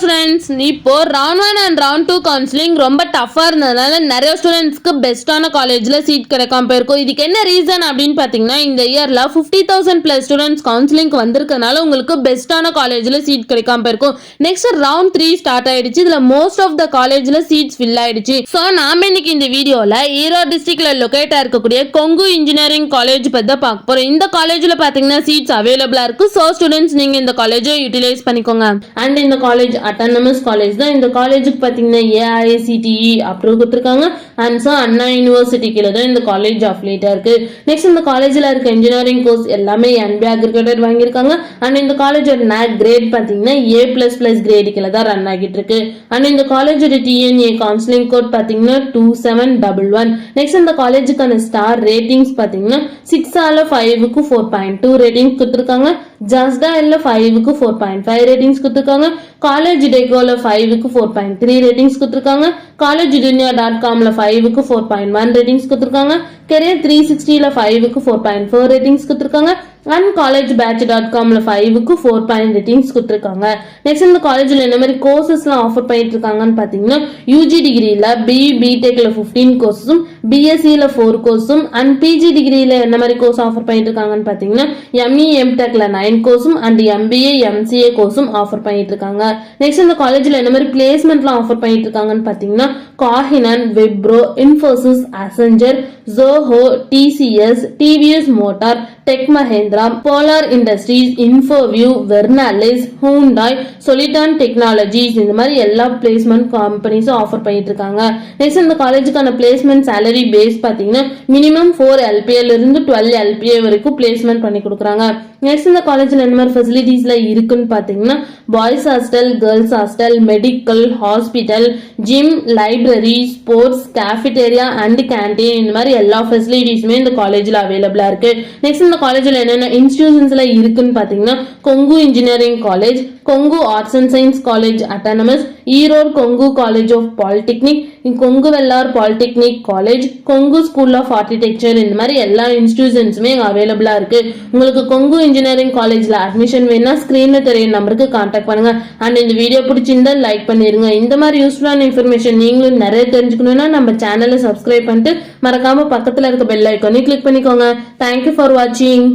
Students, இப்போ round 1 and round 2 counselling ரொம்ப டஃபா இருந்ததுனால நிறைய ஸ்டூடெண்ட்ஸ்க்கு பெஸ்ட்டான காலேஜ்ல சீட் கிடைக்காம போயிருக்கும். இதுக்கு என்ன ரீசன் அப்படின்னு பார்த்தீங்கன்னா, இந்த இயர்ல 50,000 பிளஸ் ஸ்டூடெண்ட்ஸ் கவுன்சிலிங்க்கு வந்திருக்கனால உங்களுக்கு பெஸ்ட்டான காலேஜ்ல சீட் கிடைக்காம போயிருக்கும். நெக்ஸ்ட் ரவுண்ட் 3 ஸ்டார்ட் ஆயிடுச்சு. இதுல மோஸ்ட் ஆஃப் த காலேஜ்ல சீட்ஸ் ஃபில் ஆயிடுச்சு. ஸோ நாம இன்னைக்கு இந்த வீடியோல ஈரோடு டிஸ்ட்ரிக்ட்ல லொகேட்டா இருக்கக்கூடிய கொங்கு இன்ஜினியரிங் காலேஜ் பத்தி தான் பார்க்க போறோம். இந்த காலேஜ்ல பாத்தீங்கன்னா சீட்ஸ் அவைலபிளா இருக்கு. ஸோ ஸ்டூடெண்ட்ஸ் நீங்க இந்த காலேஜை யூட்டிலைஸ் பண்ணிக்கோங்க. அண்ட் இந்த காலேஜ் அட்டானமஸ் காலேஜ் தான். இந்த காலேஜுக்கு பாத்தீங்கன்னா AICTE அப்ரூவ் கொடுத்துருக்காங்க. அண்ட் ஸோ அண்ணா யூனிவர்சிட்டி கீழே தான் இந்த காலேஜ் அஃபிலியேட்டா இருக்கு. நெக்ஸ்ட் இந்த காலேஜ்ல இருக்க இன்ஜினியரிங் கோர்ஸ் எல்லாமே NBA அக்ரிகேட்டட் வாங்கியிருக்காங்க. அண்ட் இந்த காலேஜோட NAC கிரேட் பாத்தீங்கன்னா A++ கிரேட் கீழே தான் ரன் ஆகிட்டு இருக்கு. அண்ட் இந்த காலேஜோட TNA கவுன்சிலிங் கோட் பாத்தீங்கன்னா 2711. நெக்ஸ்ட் இந்த காலேஜுக்கான ஸ்டார் ரேட்டிங்ஸ் பாத்தீங்கன்னா 6 5க்கு 4.2 ரேட்டிங்ஸ் கொடுத்துருக்காங்க. ஜஸ்டா 5க்கு 4.5 ரேட்டிங்ஸ் கொடுத்துருக்காங்க. காலேஜ் டெக்கோல 5க்கு 4.3 ரேட்டிங்ஸ் கொடுத்துருக்காங்க. காலேஜ் dunia.comல 5க்கு 4.1 ரேட்டிங்ஸ் கொடுத்துருக்காங்க. கெரியர் 360ல 5க்கு 4.4 ரேட்டிங்ஸ் கொடுத்துருக்காங்க. அண்ட் காலேஜ் batch.comல 5க்கு 4 ரேட்டிங்ஸ் கொடுத்துருக்காங்க. நெக்ஸ்ட் இந்த காலேஜ்ல என்ன மாதிரி கோர்சஸ்லாம் ஆஃபர் பண்ணிட்டு இருக்காங்கன்னு பாத்தீங்கன்னா, UG டிகிரியில BE BTechல 15 கோர்ஸும், BScல 4 கோர்ஸும், அண்ட் PG டிகிரியில என்ன மாதிரி கோர்ஸ் ஆஃபர் பண்ணிட்டு இருக்காங்கன்னு பாத்தீங்கன்னா, ME MTechல 9 கோர்ஸும் அண்ட் MBA MCA கோர்ஸும் ஆஃபர் பண்ணிட்டு இருக்காங்க. நெக்ஸ்ட் இந்த காலேஜ்ல என்ன மாதிரி பிளேஸ்மெண்ட்லாம் ஆஃபர் பண்ணிட்டு இருக்காங்கன்னு பாத்தீங்கன்னா, காஹினன், Wipro, Infosys, Accenture, Zoho, TCS, TVS motor, Tech Mahindra, Polar Industries, Infoview, Vernalis, Hyundai, Soliton Technologies இந்த மாதிரி எல்லா பிளேஸ்மெண்ட் கம்பெனிஸும் ஆஃபர் பண்ணிட்டு இருக்காங்க. நெக்ஸ்ட் இந்த காலேஜுக்கான பிளேஸ்மெண்ட் சேலரி பேஸ் பாத்தீங்கன்னா மினிமம் 4 LPAல இருந்து 12 LPA வரைக்கும் பிளேஸ்மெண்ட் பண்ணி கொடுக்குறாங்க. நெக்ஸ்ட் இந்த காலேஜ்ல என்ன மாதிரி ஃபெசிலிட்டிஸ்ல இருக்குன்னு பாத்தீங்கன்னா, boys hostel, girls hostel, medical, hospital, gym, library, sports, cafeteria and canteen இந்த மாதிரி எல்லா ஃபெசிலிட்டிஸுமே இந்த காலேஜ்ல அவைலபிளா இருக்கு. நெக்ஸ்ட் இந்த காலேஜ்ல என்னென்ன இன்ஸ்டிடியூஷன்ஸ்ல இருக்குன்னு பாத்தீங்கன்னா, Kongu engineering college, Kongu arts and science college autonomous, Erode Kongu college of polytechnic, Kongu Vellar polytechnic college, Kongu school of architecture இந்த மாதிரி எல்லா இன்ஸ்டிடியூஷன்ஸுமே அவைலபிளா இருக்கு. உங்களுக்கு கொங்கு இன்ஜினியரிங் காலேஜ்ல அட்மிஷன் வேணா ஸ்கிரீன்ல தெரிய நம்பருக்கு கான்டாக்ட் பண்ணுங்க. அண்ட் இந்த வீடியோ பிடிச்சிருந்தா லைக் பண்ணிருங்க. இந்த மாதிரி யூஸ்ஃபுல்லான இன்ஃபர்மேஷன் நீங்களும் நிறைய தெரிஞ்சுக்கணும்னா நம்ம சேனலை சப்ஸ்கிரைப் பண்ணிட்டு மறக்காம பக்கத்துல இருக்க பெல் ஐக்கானை கிளிக் பண்ணிக்கோங்க. தேங்க்யூ ஃபார் வாட்சிங்.